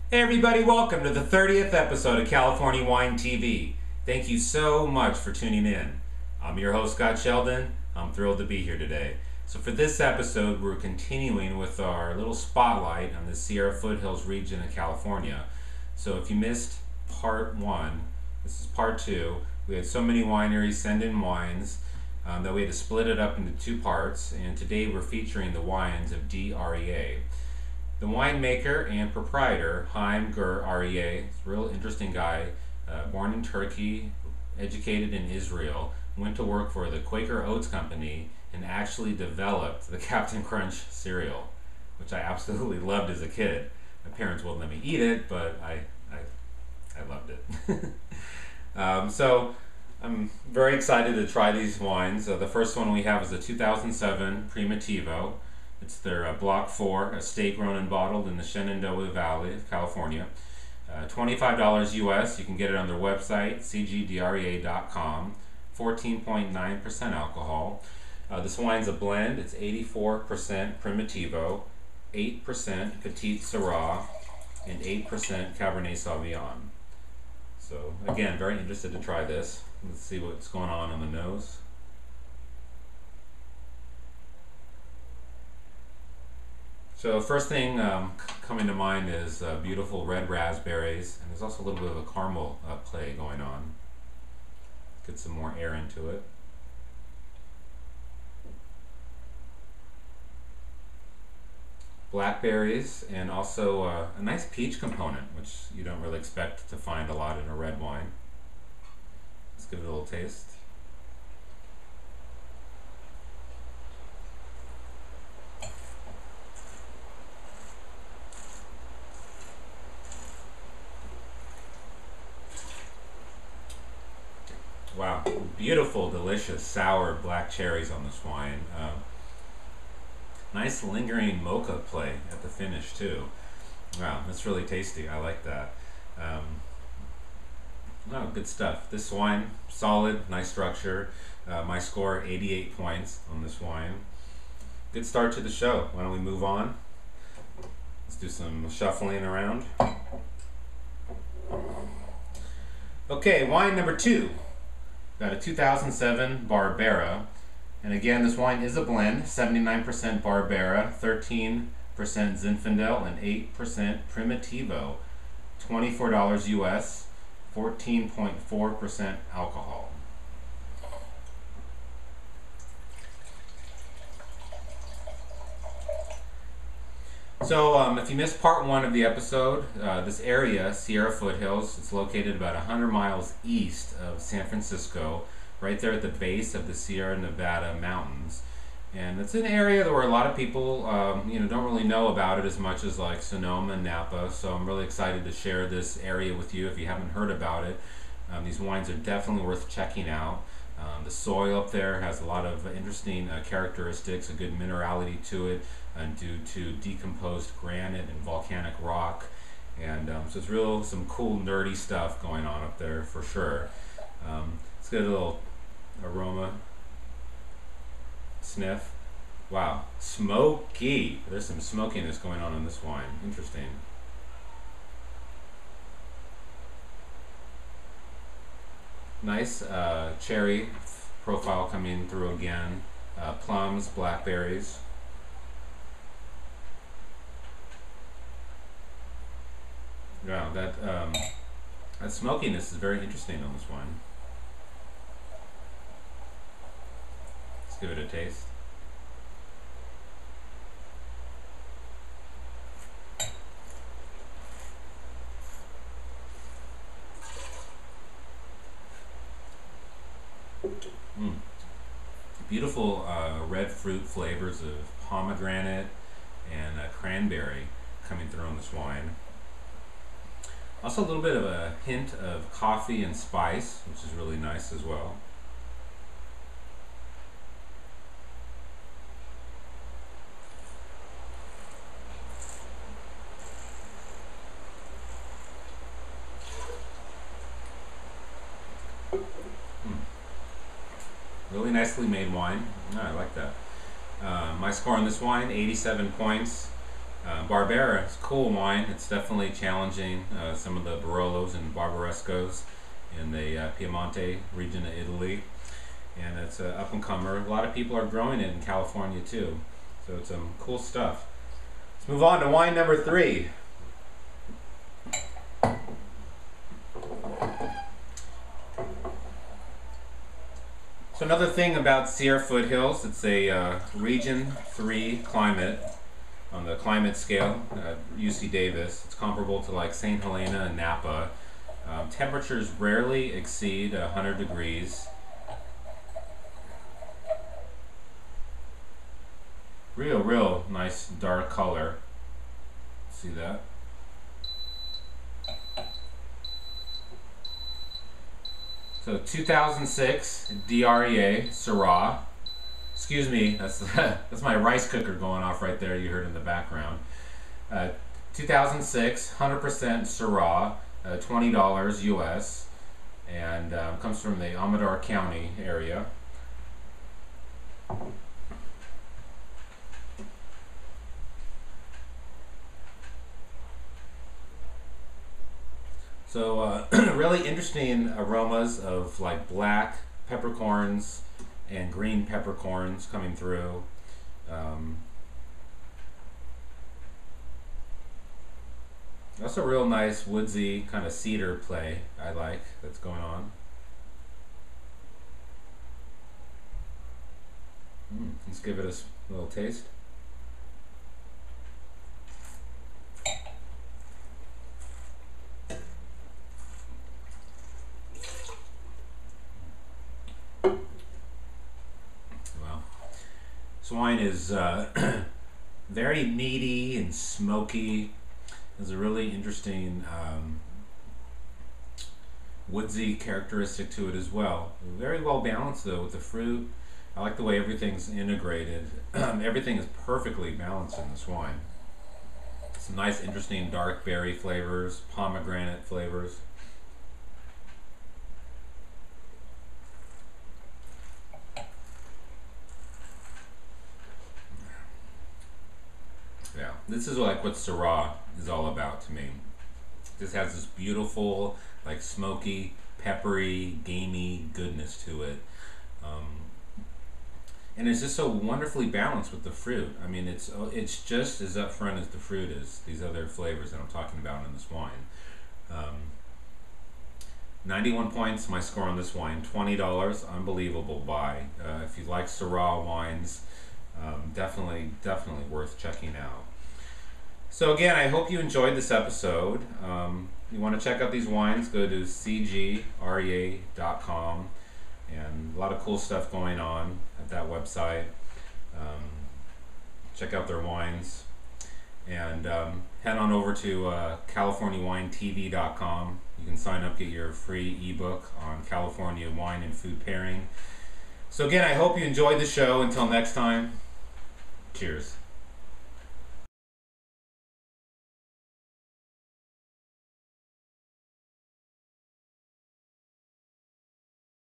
Hey everybody, welcome to the 30th episode of California Wine TV. Thank you so much for tuning in. I'm your host, Scott Sheldon. I'm thrilled to be here today. So for this episode, we're continuing with our little spotlight on the Sierra Foothills region of California. So if you missed part one, this is part two. We had so many wineries send in wines that we had to split it up into two parts, and today we're featuring the wines of Arie. The winemaker and proprietor, Chaim Gur-Arieh, a real interesting guy, born in Turkey, educated in Israel, went to work for the Quaker Oats Company, and actually developed the Captain Crunch cereal, which I absolutely loved as a kid. My parents wouldn't let me eat it, but I loved it. So I'm very excited to try these wines. The first one we have is a 2007 Primitivo. It's their Block 4, estate grown and bottled in the Shenandoah Valley of California. $25 US. You can get it on their website, cgdrea.com. 14.9% alcohol. This wine's a blend. It's 84% Primitivo, 8% Petite Syrah, and 8% Cabernet Sauvignon. So again, very interested to try this. Let's see what's going on the nose. So first thing coming to mind is beautiful red raspberries, and there's also a little bit of a caramel play going on. Get some more air into it. Blackberries, and also a nice peach component, which you don't really expect to find a lot in a red wine. Let's give it a little taste. Wow, beautiful, delicious, sour black cherries on this wine. Nice lingering mocha play at the finish too. Wow, that's really tasty. I like that. Oh, good stuff. This wine, solid, nice structure. My score, 88 points on this wine. Good start to the show. Why don't we move on? Let's do some shuffling around. Okay, wine number two. Got a 2007 Barbera, and again this wine is a blend, 79% Barbera, 13% Zinfandel, and 8% Primitivo, $24 US, 14.4% alcohol. So if you missed part one of the episode, this area, Sierra Foothills, it's located about 100 miles east of San Francisco, right there at the base of the Sierra Nevada mountains. And it's an area where a lot of people don't really know about it as much as like Sonoma and Napa, so I'm really excited to share this area with you if you haven't heard about it. These wines are definitely worth checking out. The soil up there has a lot of interesting characteristics, a good minerality to it, due to decomposed granite and volcanic rock, and so it's some cool nerdy stuff going on up there for sure. Let's get a little aroma sniff. Wow, smoky. There's some smokiness going on in this wine. Interesting. Nice cherry profile coming through again. Plums, blackberries. Wow, that smokiness is very interesting on this wine. Let's give it a taste. Beautiful red fruit flavors of pomegranate and cranberry coming through on this wine. Also a little bit of a hint of coffee and spice, which is really nice as well. Really nicely made wine. I like that. My score on this wine, 87 points. Barbera is a cool wine. It's definitely challenging some of the Barolos and Barbarescos in the Piemonte region of Italy. And it's an up-and-comer. A lot of people are growing it in California too. So it's some cool stuff. Let's move on to wine number 3. So another thing about Sierra Foothills, it's a Region 3 climate on the climate scale, UC Davis. It's comparable to like St. Helena and Napa. Temperatures rarely exceed 100 degrees. Real nice dark color. See that? So 2006 Gur-Arieh Syrah. Excuse me, that's that's my rice cooker going off right there. You heard in the background. 2006 100% Syrah, $20 US, and comes from the Amador County area. So really interesting aromas of like black peppercorns and green peppercorns coming through. That's a real nice woodsy kind of cedar play I like that's going on. Let's give it a little taste. This wine is very meaty and smoky. There's a really interesting woodsy characteristic to it as well. Very well balanced though with the fruit. I like the way everything's integrated. Everything is perfectly balanced in this wine. Some nice interesting dark berry flavors, pomegranate flavors. Yeah, this is like what Syrah is all about to me. This has this beautiful, like smoky, peppery, gamey goodness to it. And it's just so wonderfully balanced with the fruit. I mean, it's just as upfront as the fruit is, these other flavors that I'm talking about in this wine. 91 points, my score on this wine. $20, unbelievable buy. If you like Syrah wines, definitely worth checking out. So again, I hope you enjoyed this episode. You want to check out these wines, go to cgarieh.com, and a lot of cool stuff going on at that website. Check out their wines, and head on over to californiawinetv.com. You can sign up, get your free ebook on California wine and food pairing. So again, I hope you enjoyed the show. Until next time, cheers.